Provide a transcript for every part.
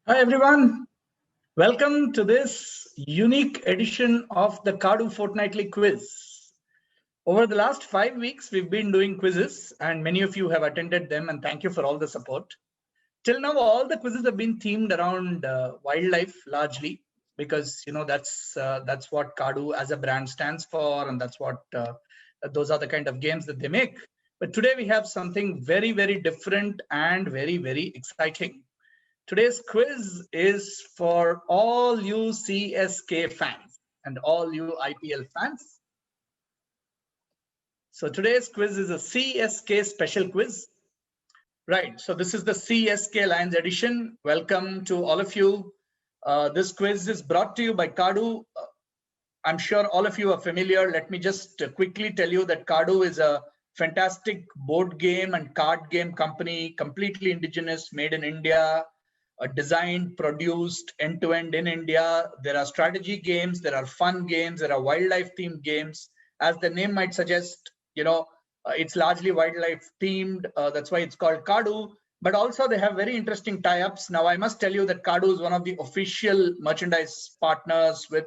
Hi everyone, welcome to this unique edition of the Kadu Fortnightly Quiz. Over the last 5 weeks, we've been doing quizzes and many of you have attended them and thank you for all the support. Till now, all the quizzes have been themed around wildlife largely because that's what Kadu as a brand stands for and that's what those are the kind of games that they make. But today we have something very, very different and very, very exciting. Today's quiz is for all you CSK fans and all you IPL fans. So today's quiz is a CSK special quiz. Right, so this is the CSK Lions edition. Welcome to all of you. This quiz is brought to you by Kadu. I'm sure all of you are familiar. Let me just quickly tell you that Kadu is a fantastic board game and card game company, completely indigenous, made in India. Designed, produced end-to-end in India. There are strategy games, there are fun games, there are wildlife themed games. As the name might suggest, it's largely wildlife themed. That's why it's called Kadu. But also they have very interesting tie-ups. Now I must tell you that Kadu is one of the official merchandise partners with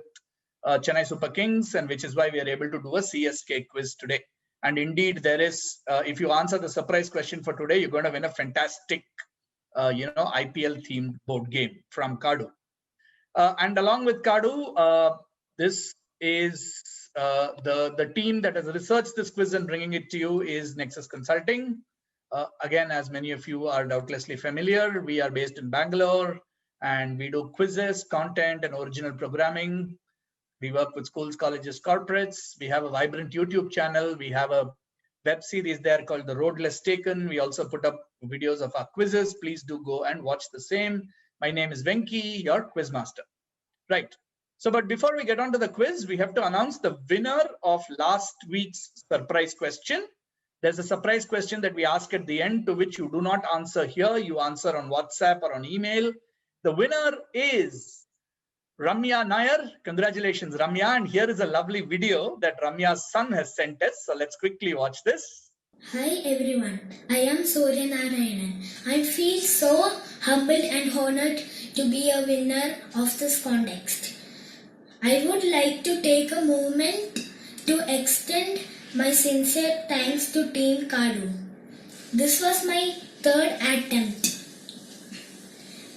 Chennai Super Kings, and which is why we are able to do a CSK quiz today. And indeed, there is, if you answer the surprise question for today, you're going to win a fantastic IPL themed board game from Kadu. And along with Kadu, this is the team that has researched this quiz and bringing it to you is Nexus Consulting. Again, as many of you are doubtlessly familiar, we are based in Bangalore and we do quizzes, content and original programming. We work with schools, colleges, corporates. We have a vibrant YouTube channel. We have a web series there called The Road Less Taken. We also put up videos of our quizzes. Please do go and watch the same. My name is Venki, your quizmaster. Right. So, but before we get on to the quiz, we have to announce the winner of last week's surprise question. There's a surprise question that we ask at the end, to which you do not answer here. You answer on WhatsApp or on email. The winner is Ramya Nair. Congratulations, Ramya. And here is a lovely video that Ramya's son has sent us. So let's quickly watch this. Hi everyone, I am Surya Narayanan. I feel so humbled and honored to be a winner of this contest. I would like to take a moment to extend my sincere thanks to Team Kadu. This was my third attempt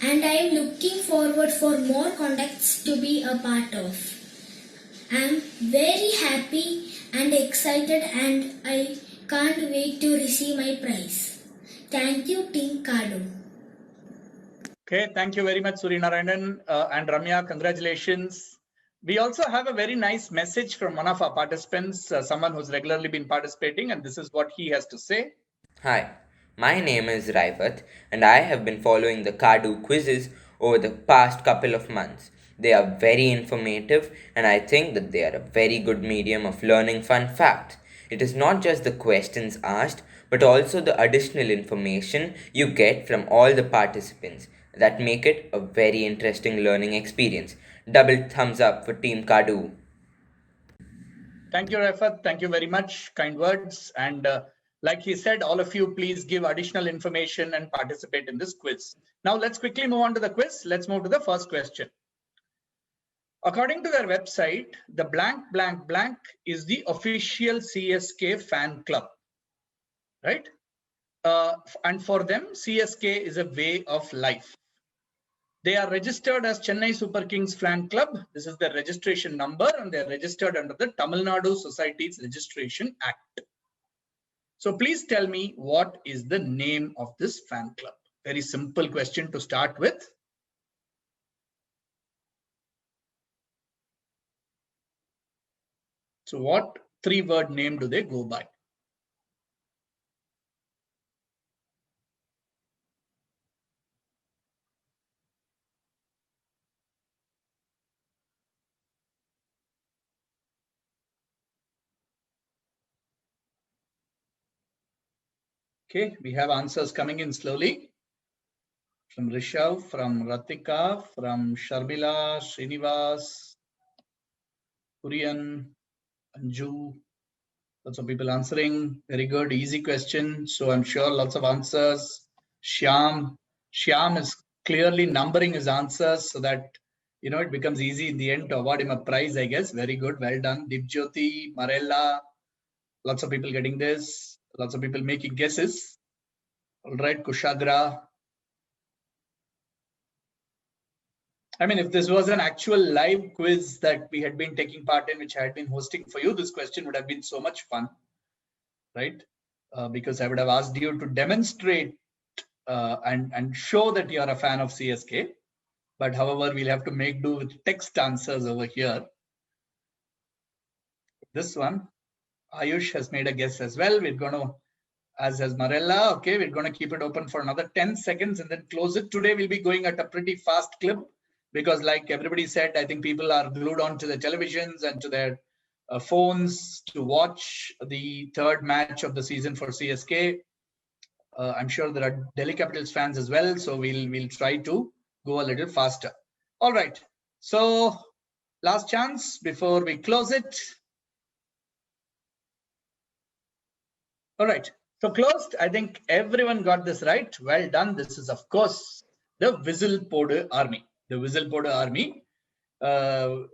and I am looking forward for more contests to be a part of. I am very happy and excited and I can't wait to receive my prize. Thank you, Team Kadu. Okay, thank you very much, Surya Narayanan and Ramya. Congratulations. We also have a very nice message from one of our participants, someone who's regularly been participating, and this is what he has to say. Hi, my name is Raivat and I have been following the Kadu quizzes over the past couple of months. They are very informative and I think that they are a very good medium of learning fun facts. It is not just the questions asked but also the additional information you get from all the participants that make it a very interesting learning experience. Double thumbs up for Team Kadu. Thank you, Raivat. Thank you very much. Kind words. And like he said, all of you, please give additional information and participate in this quiz. Now, let's quickly move on to the quiz. Let's move to the first question. According to their website, the blank, blank, blank is the official CSK fan club, right? And for them, CSK is a way of life. They are registered as Chennai Super Kings Fan Club. This is their registration number and they are registered under the Tamil Nadu Societies Registration Act. So please tell me, what is the name of this fan club? Very simple question to start with. So what three-word name do they go by? Okay, we have answers coming in slowly. From Rishav, from Ratika, from Sharbila, Srinivas, Kurian, Anju. Lots of people answering. Very good, easy question. So I'm sure lots of answers. Shyam is clearly numbering his answers so that it becomes easy in the end to award him a prize, I guess. Very good. Well done. Dipjyoti, Marella, lots of people getting this. Lots of people making guesses. All right, Kushagra. I mean, if this was an actual live quiz that we had been taking part in, which I had been hosting for you, this question would have been so much fun, right? Because I would have asked you to demonstrate and show that you are a fan of CSK. But however, we'll have to make do with text answers over here. This one, Ayush has made a guess as well. We're going to, as has Marella, okay, we're going to keep it open for another 10 seconds and then close it. Today, we'll be going at a pretty fast clip because like everybody said, I think people are glued onto their televisions and to their phones to watch the third match of the season for CSK. I'm sure there are Delhi Capitals fans as well. So we'll try to go a little faster. All right. So last chance before we close it. All right. So closed. I think everyone got this right. Well done. This is, of course, the Whistle-Pode Army. The Whistle-Pode Army. I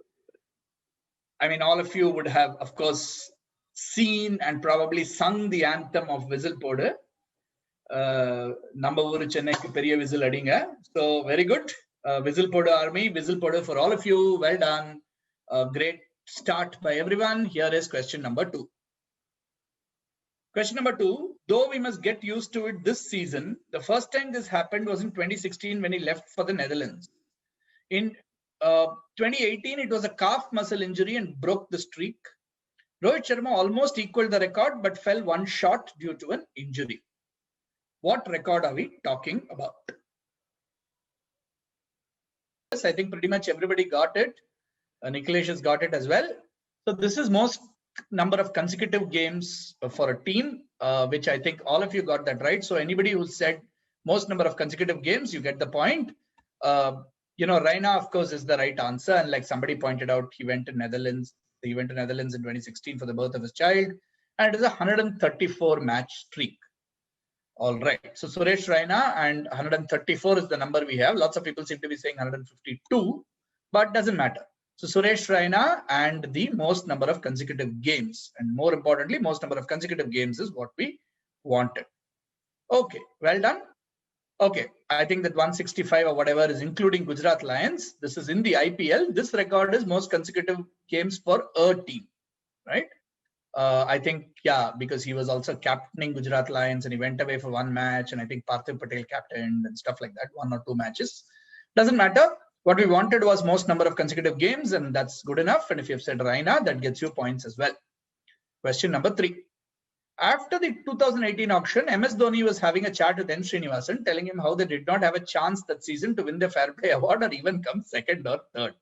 mean, all of you would have, of course, seen and probably sung the anthem of Whistle-Pode. Number one Chennai periya whistle adinga. So very good. Whistle-Pode Army, Whistle-Pode for all of you. Well done. Great start by everyone. Here is question number 2. Question number 2, though we must get used to it this season, the first time this happened was in 2016 when he left for the Netherlands. In 2018, it was a calf muscle injury and broke the streak. Rohit Sharma almost equaled the record but fell one short due to an injury. What record are we talking about? Yes, I think pretty much everybody got it. Nikhilesh has got it as well. So this is most number of consecutive games for a team, which I think all of you got that right. So anybody who said most number of consecutive games, you get the point. Raina, of course, is the right answer. And like somebody pointed out, he went to Netherlands. He went to Netherlands in 2016 for the birth of his child. And it is a 134 match streak. All right. So Suresh Raina, and 134 is the number we have. Lots of people seem to be saying 152, but doesn't matter. So Suresh Raina and the most number of consecutive games. And more importantly, most number of consecutive games is what we wanted. Okay, well done. Okay, I think that 165 or whatever is including Gujarat Lions. This is in the IPL. This record is most consecutive games for a team, right? I think, yeah, because he was also captaining Gujarat Lions and he went away for one match. And I think Parthiv Patel captained and stuff like that, 1 or 2 matches. Doesn't matter. What we wanted was most number of consecutive games, and that's good enough. And if you have said Raina, that gets you points as well. Question number 3. After the 2018 auction, MS Dhoni was having a chat with N. Srinivasan, telling him how they did not have a chance that season to win the Fair Play Award or even come second or third.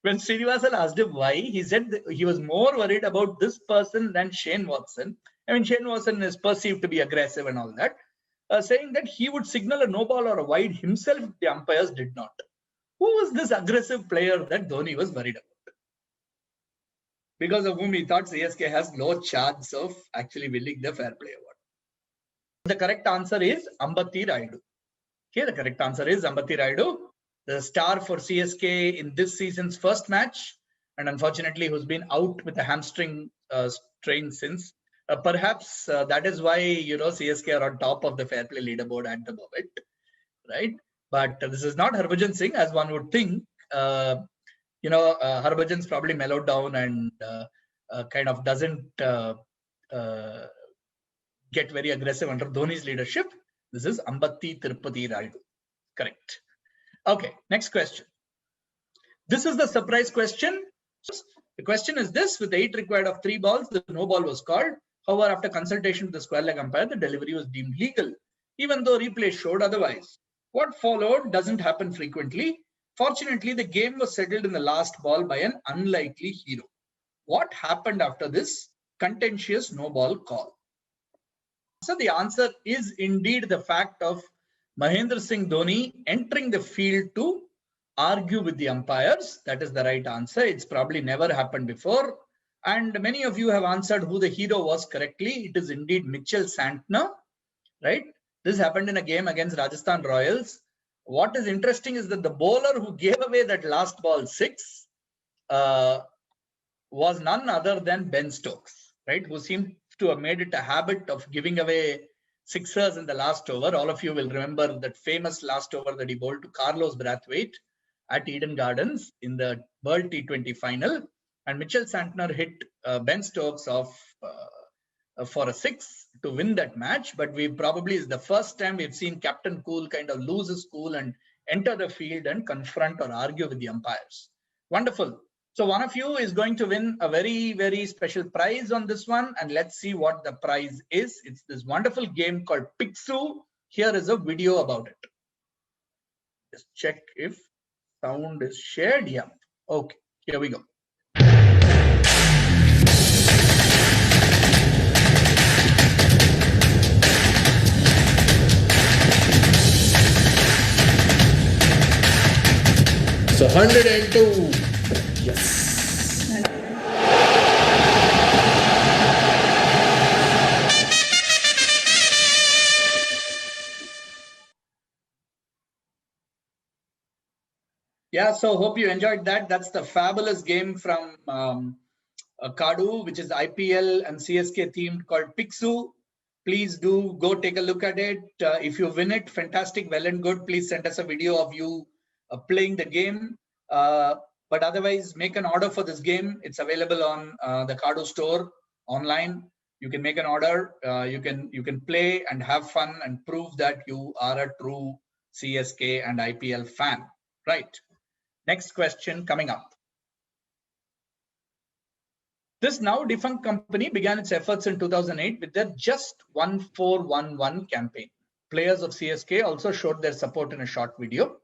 When Srinivasan asked him why, he said that he was more worried about this person than Shane Watson. I mean, Shane Watson is perceived to be aggressive and all that, saying that he would signal a no ball or a wide himself if the umpires did not. Who was this aggressive player that Dhoni was worried about? Because of whom he thought CSK has no chance of actually winning the Fair Play Award. The correct answer is Ambati Rayudu. Okay, the correct answer is Ambati Rayudu, the star for CSK in this season's first match, and unfortunately who's been out with a hamstring strain since. Perhaps that is why, CSK are on top of the Fair Play leaderboard at the moment, right? But this is not Harbhajan Singh, as one would think. Harbhajan's probably mellowed down and kind of doesn't get very aggressive under Dhoni's leadership. This is Ambati Tirupati Rayudu. Correct. Okay, next question. This is the surprise question. The question is this: with 8 required of 3 balls, the no ball was called. However, after consultation with the square leg umpire, the delivery was deemed legal, even though replay showed otherwise. What followed doesn't happen frequently. Fortunately, the game was settled in the last ball by an unlikely hero. What happened after this contentious no ball call? So the answer is indeed the fact of Mahendra Singh Dhoni entering the field to argue with the umpires. That is the right answer. It's probably never happened before. And many of you have answered who the hero was correctly. It is indeed Mitchell Santner, right? This happened in a game against Rajasthan Royals, what is interesting is that the bowler who gave away that last ball 6 was none other than Ben Stokes, right? Who seemed to have made it a habit of giving away sixers in the last over. All of you will remember that famous last over that he bowled to Carlos Brathwaite at Eden Gardens in the World T20 final. And Mitchell Santner hit Ben Stokes off for a 6 to win that match. But we probably is the first time we've seen Captain Cool kind of lose his cool and enter the field and confront or argue with the umpires. Wonderful. So one of you is going to win a very, very special prize on this one. And let's see what the prize is. It's this wonderful game called Pixu. Here is a video about it. Just check if sound is shared. Yeah. Okay. Here we go. So 102. Yes. Yeah, so hope you enjoyed that. That's the fabulous game from Kadu, which is IPL and CSK themed called Pixu. Please do go take a look at it. If you win it, fantastic, well and good. Please send us a video of you playing the game. But otherwise, make an order for this game. It's available on the Kadu store online. You can make an order. You can play and have fun and prove that you are a true CSK and IPL fan. Right. Next question coming up. This now defunct company began its efforts in 2008 with their Just 1411 campaign. Players of CSK also showed their support in a short video.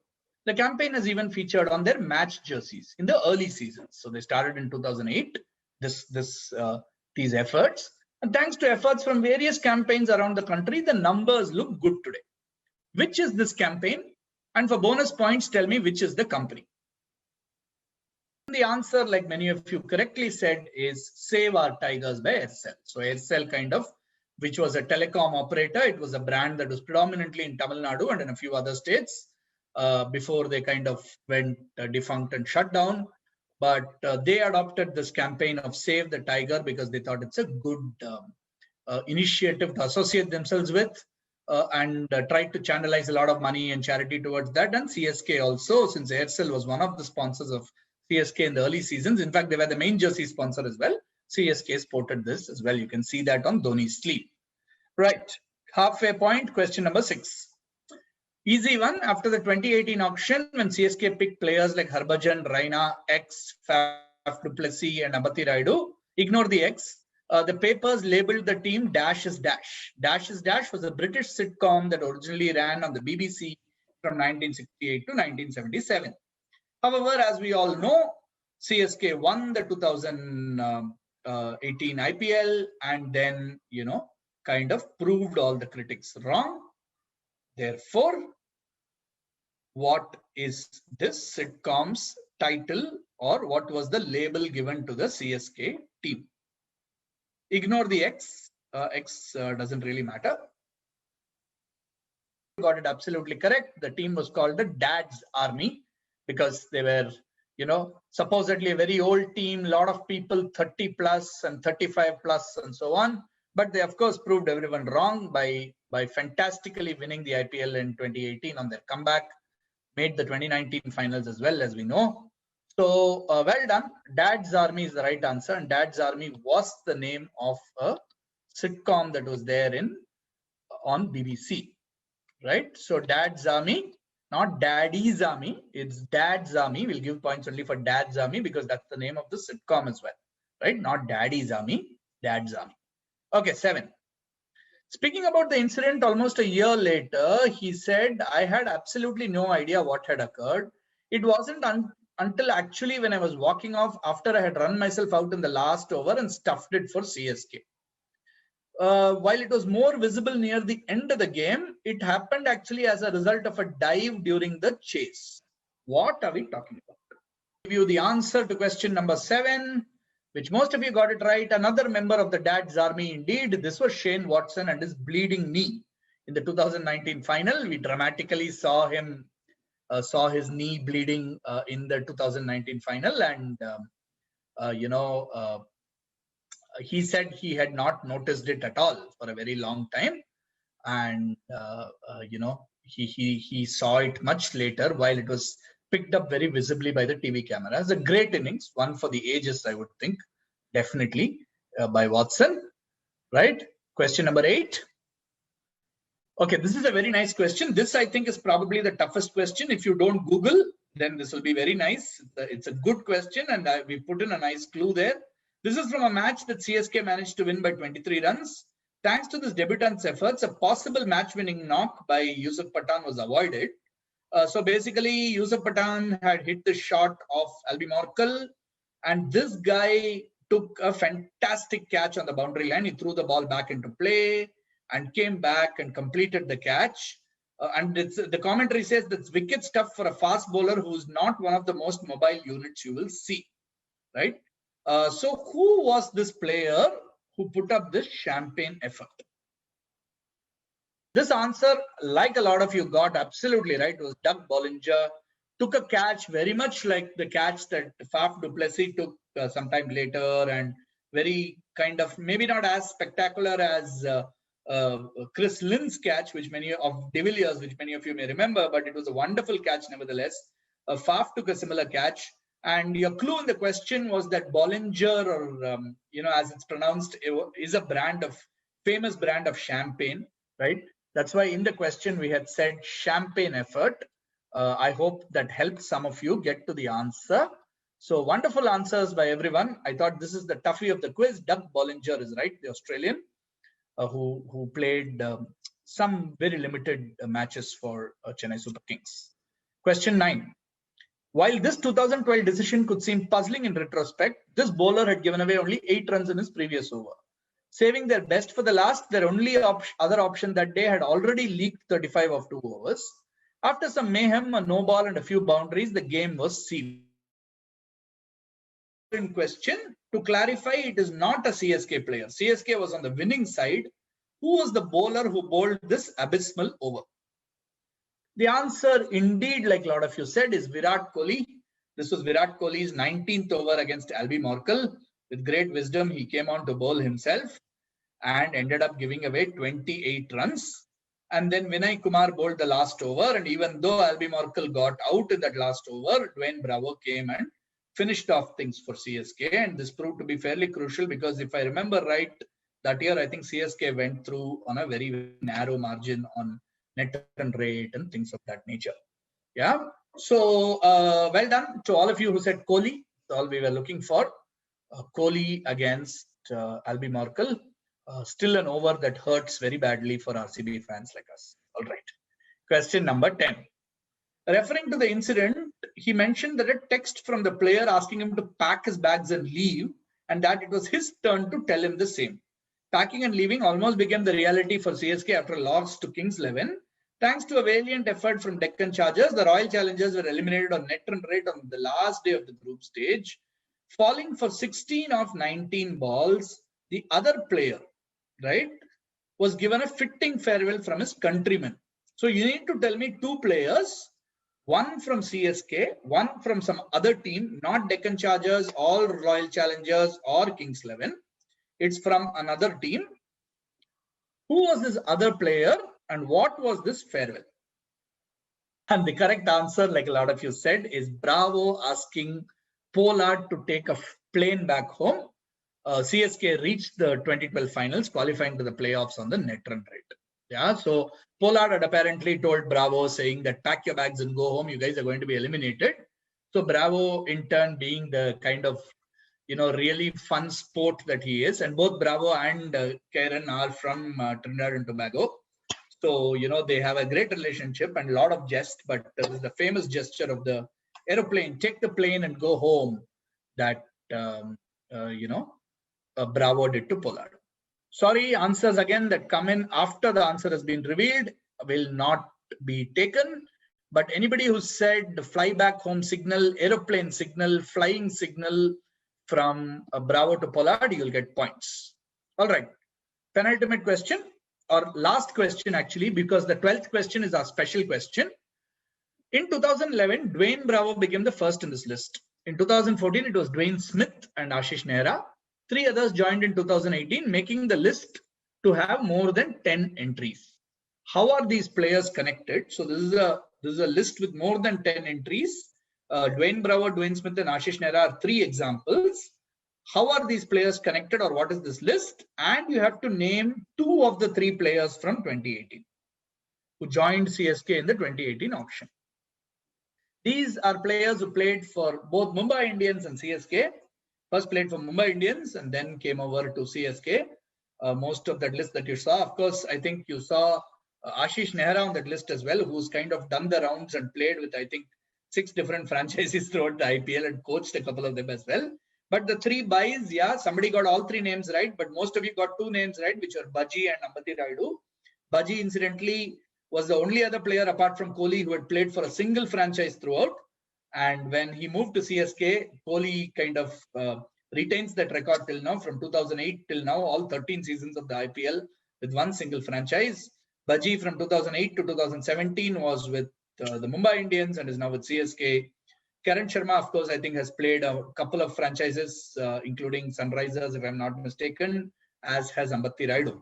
The campaign has even featured on their match jerseys in the early seasons. So they started in 2008, these efforts. And thanks to efforts from various campaigns around the country, the numbers look good today. Which is this campaign? And for bonus points, tell me which is the company. The answer, like many of you correctly said, is Save Our Tigers by Aircel. So Aircel kind of, which was a telecom operator. It was a brand that was predominantly in Tamil Nadu and in a few other states before they kind of went defunct and shut down. But they adopted this campaign of Save the Tiger because they thought it's a good initiative to associate themselves with and tried to channelize a lot of money and charity towards that. And CSK also, since Aircel was one of the sponsors of CSK in the early seasons. In fact, they were the main jersey sponsor as well. CSK sported this as well. You can see that on Dhoni's sleeve. Right. Halfway point, question number 6. Easy one. After the 2018 auction, when CSK picked players like Harbhajan, Raina, X, Faf du Plessis, and Abati Raidu, ignore the X. The papers labeled the team Dash is Dash. Dash is Dash was a British sitcom that originally ran on the BBC from 1968 to 1977. However, as we all know, CSK won the 2018 IPL and then, kind of proved all the critics wrong. Therefore, what is this sitcom's title or what was the label given to the CSK team? Ignore the X. X doesn't really matter. You got it absolutely correct. The team was called the Dad's Army, because they were, supposedly a very old team, a lot of people 30 plus and 35 plus and so on. But they, of course, proved everyone wrong by fantastically winning the IPL in 2018 on their comeback, made the 2019 finals as well, as we know. So well done. Dad's Army is the right answer. And Dad's Army was the name of a sitcom that was there on BBC, right? So Dad's Army. Not Daddy's Army, it's Dad's Army. We'll give points only for Dad's Army because that's the name of the sitcom as well, right? Not Daddy's Army, Dad's Army. Okay, 7. Speaking about the incident almost a year later, he said, I had absolutely no idea what had occurred. It wasn't until actually when I was walking off after I had run myself out in the last over and stuffed it for CSK. While it was more visible near the end of the game, it happened actually as a result of a dive during the chase. What are we talking about? I'll give you the answer to question number 7, which most of you got it right. Another member of the Dad's Army indeed. This was Shane Watson and his bleeding knee. In the 2019 final, we dramatically saw him saw his knee bleeding in the 2019 final, and he said he had not noticed it at all for a very long time, and he saw it much later while it was picked up very visibly by the TV cameras. A great innings, one for the ages, I would think, definitely, by Watson. Right? Question number 8. Okay, this is a very nice question. This, I think, is probably the toughest question. If you don't Google, then this will be very nice. It's a good question, and we put in a nice clue there. This is from a match that CSK managed to win by 23 runs. Thanks to this debutant's efforts, a possible match-winning knock by Yusuf Pathan was avoided. So basically, Yusuf Pathan had hit the shot of Albie Morkel, and this guy took a fantastic catch on the boundary line. He threw the ball back into play and came back and completed the catch. The commentary says that's wicket stuff for a fast bowler who's not one of the most mobile units you will see, right? So who was this player who put up this champagne effort? This answer, like a lot of you got absolutely right, was Doug Bollinger. Took a catch very much like the catch that Faf du Plessis took sometime later, and very kind of maybe not as spectacular as Chris Lynn's catch, which many of De Villiers, which many of you may remember, but it was a wonderful catch nevertheless. Faf took a similar catch, and your clue in the question was that Bollinger, or as it's pronounced, is a famous brand of champagne, right? That's why in the question we had said champagne effort. I hope that helps some of you get to the answer. So wonderful answers by everyone. I thought this is the toughie of the quiz. Doug Bollinger is right, the Australian, who played some very limited matches for Chennai Super Kings. Question 9. While this 2012 decision could seem puzzling in retrospect, this bowler had given away only 8 runs in his previous over. Saving their best for the last, their only other option that day had already leaked 35 of 2 overs. After some mayhem, a no ball and a few boundaries, the game was sealed. In question, to clarify, it is not a CSK player. CSK was on the winning side. Who was the bowler who bowled this abysmal over? The answer, indeed, like a lot of you said, is Virat Kohli. This was Virat Kohli's 19th over against Albie Morkel. With great wisdom, he came on to bowl himself and ended up giving away 28 runs. And then Vinay Kumar bowled the last over. And even though Albie Morkel got out in that last over, Dwayne Bravo came and finished off things for CSK. And this proved to be fairly crucial because if I remember right, that year, I think CSK went through on a very narrow margin on net run rate and things of that nature. Yeah. So well done to all of you who said Kohli. That's all we were looking for. Kohli against Albie Morkel. Still an over that hurts very badly for RCB fans like us. All right. Question number 10. Referring to the incident, he mentioned that a text from the player asking him to pack his bags and leave, and that it was his turn to tell him the same. Packing and leaving almost became the reality for CSK after a loss to Kings 11. Thanks to a valiant effort from Deccan Chargers, the Royal Challengers were eliminated on net run rate on the last day of the group stage. Falling for 16 of 19 balls, the other player, right, was given a fitting farewell from his countrymen. So you need to tell me 2 players, one from CSK, one from some other team, not Deccan Chargers or Royal Challengers or Kings 11. It's from another team. Who was this other player and what was this farewell? And the correct answer, like a lot of you said, is Bravo asking Pollard to take a plane back home. CSK reached the 2012 finals, qualifying to the playoffs on the net run rate. Yeah, so Pollard had apparently told Bravo saying that pack your bags and go home. You guys are going to be eliminated. So Bravo, in turn, being the kind of really fun sport that he is, and both Bravo and Karen are from Trinidad and Tobago. So they have a great relationship and a lot of jest. But there is the famous gesture of the aeroplane, take the plane and go home, that Bravo did to Pollard. Sorry, answers again that come in after the answer has been revealed will not be taken. But anybody who said the fly back home signal, aeroplane signal, flying signal from Bravo to Pollard, you'll get points. All right. Penultimate question, or last question actually, because the 12th question is our special question. In 2011, Dwayne Bravo became the first in this list. In 2014, it was Dwayne Smith and Ashish Nehra. 3 others joined in 2018, making the list to have more than 10 entries. How are these players connected? So this is a list with more than 10 entries. Dwayne Bravo, Dwayne Smith, and Ashish Nehra are 3 examples. How are these players connected, or what is this list? And you have to name 2 of the 3 players from 2018 who joined CSK in the 2018 auction. These are players who played for both Mumbai Indians and CSK. First played for Mumbai Indians and then came over to CSK. Most of that list that you saw, of course, I think you saw Ashish Nehra on that list as well, who's kind of done the rounds and played with, I think, 6 different franchises throughout the IPL and coached a couple of them as well. But the 3 buys, yeah, somebody got all 3 names right, but most of you got 2 names right, which are Baji and Ambati Rayudu. Baji, incidentally, was the only other player apart from Kohli who had played for a single franchise throughout. And when he moved to CSK, Kohli kind of retains that record till now. From 2008 till now, all 13 seasons of the IPL with 1 single franchise. Baji from 2008 to 2017 was with the Mumbai Indians and is now with CSK. Karan Sharma, of course, I think has played a couple of franchises, including Sunrisers, if I'm not mistaken, as has Ambati Rayudu.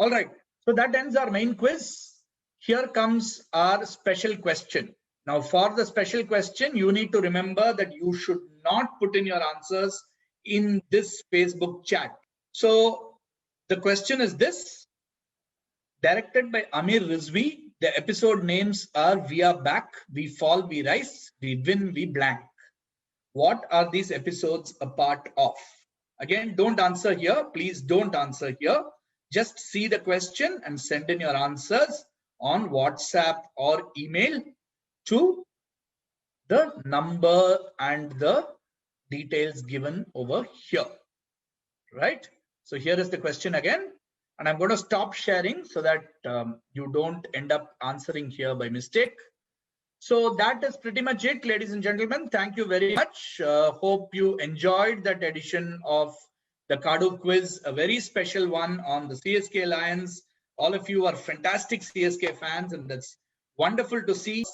All right, so that ends our main quiz. Here comes our special question. Now, for the special question, you need to remember that you should not put in your answers in this Facebook chat. So the question is this. Directed by Amir Rizvi, the episode names are We Are Back, We Fall, We Rise, We Win, We Blank. What are these episodes a part of? Again, don't answer here. Please don't answer here. Just see the question and send in your answers on WhatsApp or email to the number and the details given over here. Right? So here is the question again. And I'm going to stop sharing so that you don't end up answering here by mistake. So that is pretty much it, ladies and gentlemen. Thank you very much. Hope you enjoyed that edition of the Kadu quiz, a very special one on the CSK Lions. All of you are fantastic CSK fans, and that's wonderful to see.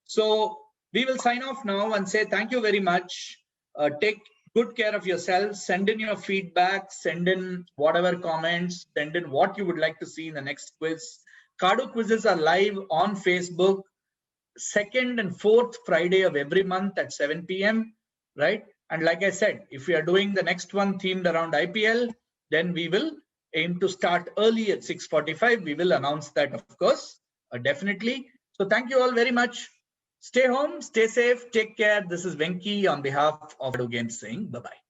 So we will sign off now and say thank you very much. Take good care of yourselves. Send in your feedback, send in whatever comments, send in what you would like to see in the next quiz. Kadu quizzes are live on Facebook, 2nd and 4th Friday of every month at 7 p.m. Right? And like I said, if we are doing the next one themed around IPL, then we will aim to start early at 6:45. We will announce that, of course, definitely. So thank you all very much. Stay home, stay safe, take care. This is Venki on behalf of Kadu Games saying bye-bye.